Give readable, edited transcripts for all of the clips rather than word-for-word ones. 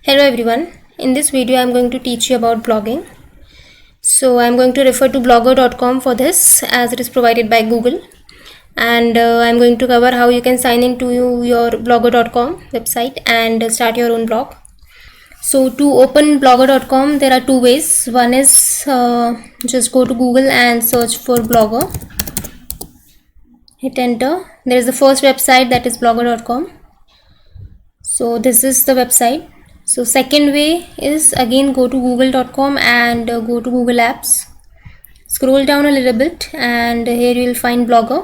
Hello everyone, in this video I am going to teach you about blogging. So I am going to refer to blogger.com for this as it is provided by Google, and I am going to cover how you can sign into your blogger.com website and start your own blog. So to open blogger.com there are two ways. One is just go to Google and search for blogger, hit enter. There is the first website, that is blogger.com. So this is the website. So second way is again go to google.com and go to Google Apps. Scroll down a little bit and here you will find blogger.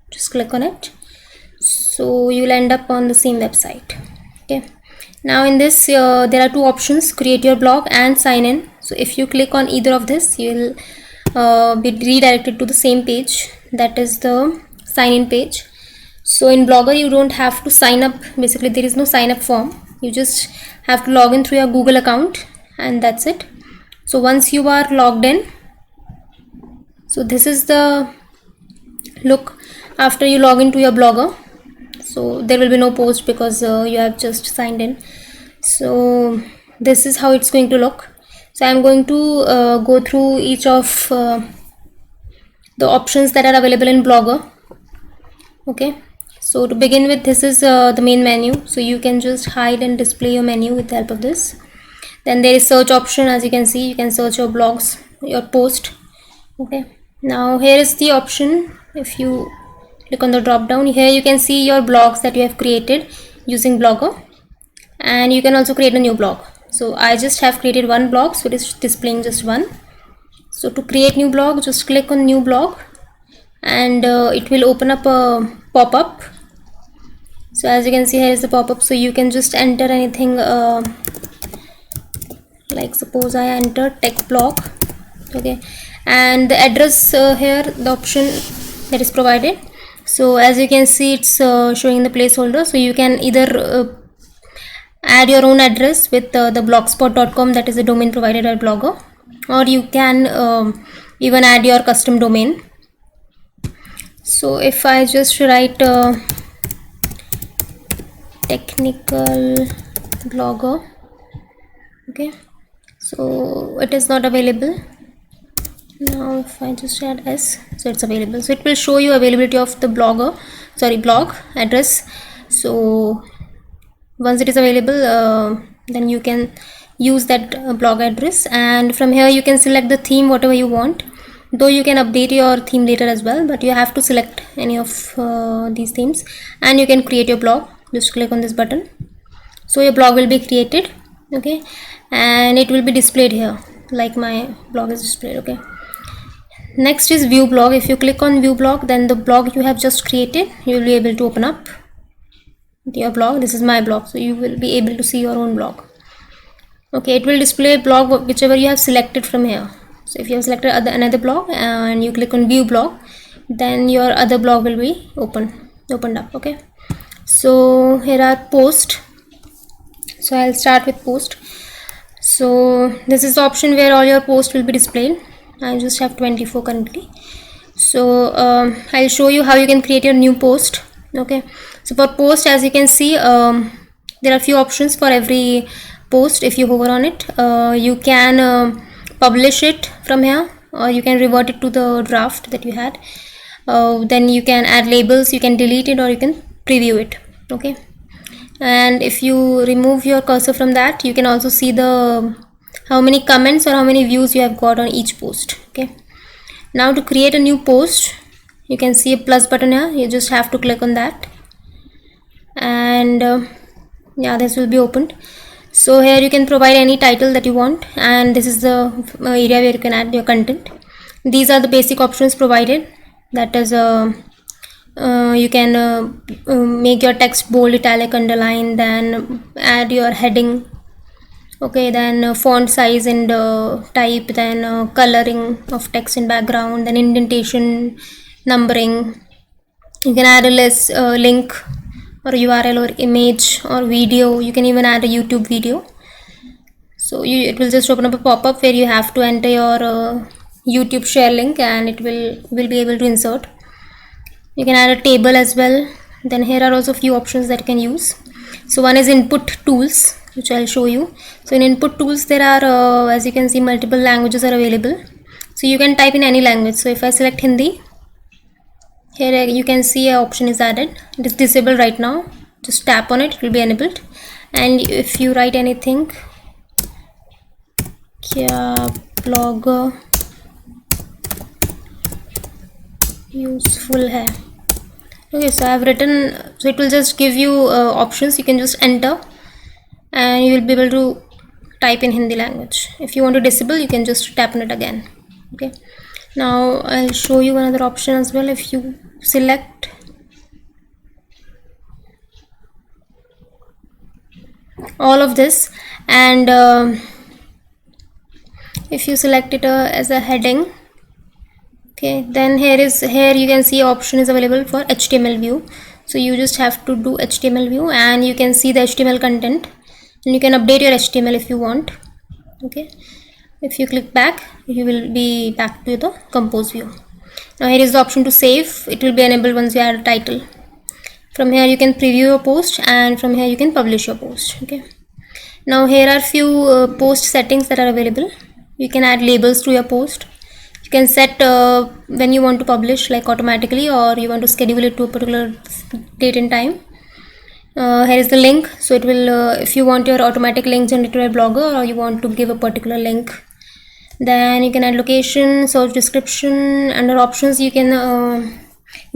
Just click on it. So you will end up on the same website. Okay. Now in this there are two options: create your blog and sign in. So if you click on either of this, you will be redirected to the same page, that is the sign in page. So in Blogger you don't have to sign up. Basically there is no sign up form. You just have to log in through your Google account and that's it. So once you are logged in, so this is the look after you log into your Blogger. So there will be no post because you have just signed in. So this is how it's going to look. So I'm going to go through each of the options that are available in Blogger. Okay. So to begin with, this is the main menu. So you can just hide and display your menu with the help of this. Then there is search option. As you can see, you can search your blogs, your post. Okay. Now here is the option. If you click on the drop down, here you can see your blogs that you have created using Blogger, and you can also create a new blog. So I just have created one blog, so it is displaying just one. So to create new blog, just click on new blog and it will open up a pop-up. So as you can see, here is the pop-up. So you can just enter anything, like suppose I enter tech blog. Okay, and the address here, the option that is provided. So as you can see, it's showing the placeholder. So you can either add your own address with the blogspot.com, that is the domain provided by Blogger, or you can even add your custom domain. So if I just write technical blogger, okay, so it is not available. Now if I just add s, so it's available. So it will show you availability of the blog address. So once it is available, then you can use that blog address, and from here you can select the theme, whatever you want. Though you can update your theme later as well, but you have to select any of these themes and you can create your blog. Just click on this button. So your blog will be created, okay, and it will be displayed here like my blog is displayed. Okay, next is view blog. If you click on view blog, then the blog you have just created, you will be able to open up your blog. This is my blog, so you will be able to see your own blog. Okay, it will display blog whichever you have selected from here. So if you have selected another blog and you click on view blog, then your other blog will be opened up. Okay, so here are post. So I'll start with post. So this is the option where all your posts will be displayed. I just have 24 currently. So I'll show you how you can create your new post. Okay, so for post, as you can see, there are few options for every post. If you hover on it, you can publish it from here, or you can revert it to the draft that you had. Then you can add labels, you can delete it, or you can preview it. Okay, and if you remove your cursor from that, you can also see the how many comments or how many views you have got on each post. Okay, now to create a new post, you can see a plus button here. You just have to click on that, and yeah, this will be opened. So here you can provide any title that you want, and this is the area where you can add your content. These are the basic options provided, that is you can make your text bold, italic, underline, then add your heading, okay, then font size and type, then coloring of text in background, then indentation, numbering. You can add a link or URL or image or video. You can even add a YouTube video. So it will just open up a pop-up where you have to enter your YouTube share link, and it will be able to insert. You can add a table as well. Then here are also few options that you can use. So one is input tools. which I'll show you. So in input tools there are as you can see multiple languages are available, so you can type in any language. So if I select Hindi, here you can see an option is added. It is disabled right now. Just tap on it, it will be enabled. And if you write anything, kya blogger useful hai. Okay, so I have written, so it will just give you options. You can just enter and you will be able to type in Hindi language. If you want to disable, you can just tap on it again. Okay, now I'll show you another option as well. If you select all of this and if you select it as a heading, okay, then here you can see option is available for HTML view. So you just have to do HTML view and you can see the HTML content and you can update your HTML if you want. Okay, if you click back, you will be back to the compose view. Now here is the option to save. It will be enabled once you add a title. From here you can preview your post and from here you can publish your post. Okay, now here are few post settings that are available. You can add labels to your post. You can set when you want to publish, like automatically, or you want to schedule it to a particular date and time. Here is the link. So it will if you want your automatic link generated by Blogger, or you want to give a particular link. Then you can add location, search description. Under options you can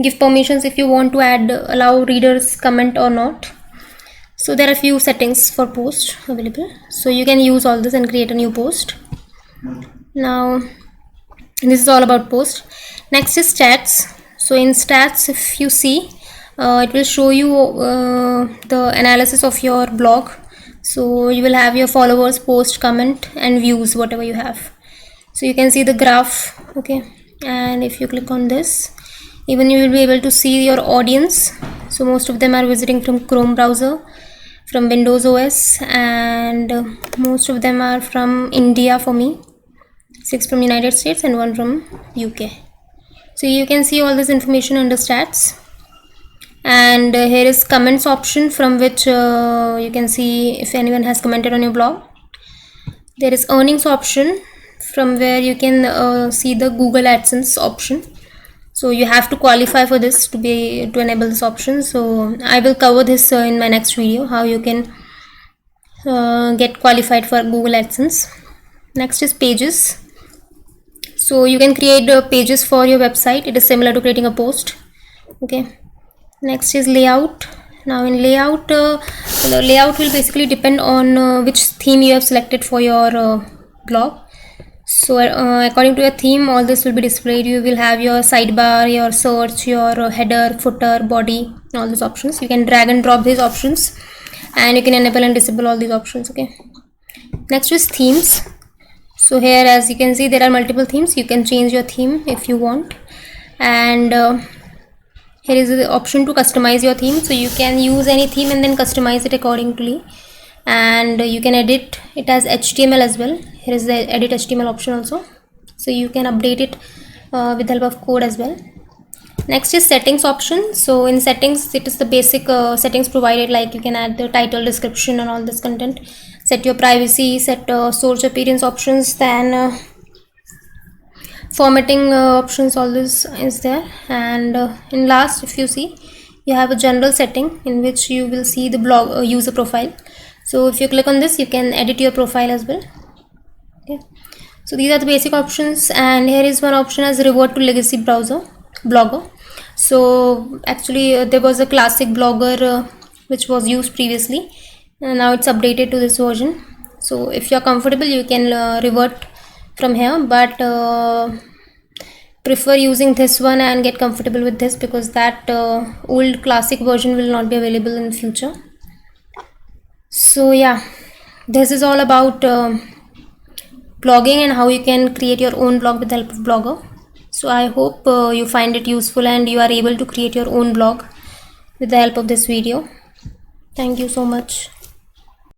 give permissions if you want to allow readers comment or not. So there are few settings for post available, so you can use all this and create a new post. Now this is all about post. Next is stats. So in stats, if you see, it will show you the analysis of your blog. So you will have your followers, post, comment and views, whatever you have. So you can see the graph. Okay, and if you click on this, even you will be able to see your audience. So most of them are visiting from Chrome browser, from Windows OS, and most of them are from India for me, 6 from United States and 1 from UK. So you can see all this information under stats. And here is comments option, from which you can see if anyone has commented on your blog. There is earnings option, from where you can see the Google AdSense option. So you have to qualify for this to enable this option. So I will cover this in my next video, how you can get qualified for Google AdSense. Next is pages. So you can create pages for your website. It is similar to creating a post. Okay. Next is layout. Now in layout, the layout will basically depend on which theme you have selected for your blog. So according to your theme, all this will be displayed. You will have your sidebar, your search, your header, footer, body, all these options. You can drag and drop these options and you can enable and disable all these options. Okay. Next is themes. So here, as you can see, there are multiple themes. You can change your theme if you want. And here is the option to customize your theme. So you can use any theme and then customize it accordingly. And you can edit it as HTML as well. Here is the edit HTML option also, so you can update it with the help of code as well. Next is settings option. So in settings, it is the basic settings provided, like you can add the title, description and all this content, set your privacy, set source appearance options, then formatting options, all this is there. And in last, if you see, you have a general setting in which you will see the blog user profile. So if you click on this, you can edit your profile as well. Okay, so these are the basic options. And here is one option as revert to legacy blogger. So actually there was a classic blogger which was used previously, and now it's updated to this version. So if you're comfortable, you can revert from here, but prefer using this one and get comfortable with this, because that old classic version will not be available in the future. So yeah, this is all about blogging and how you can create your own blog with the help of Blogger. So I hope you find it useful and you are able to create your own blog with the help of this video. Thank you so much.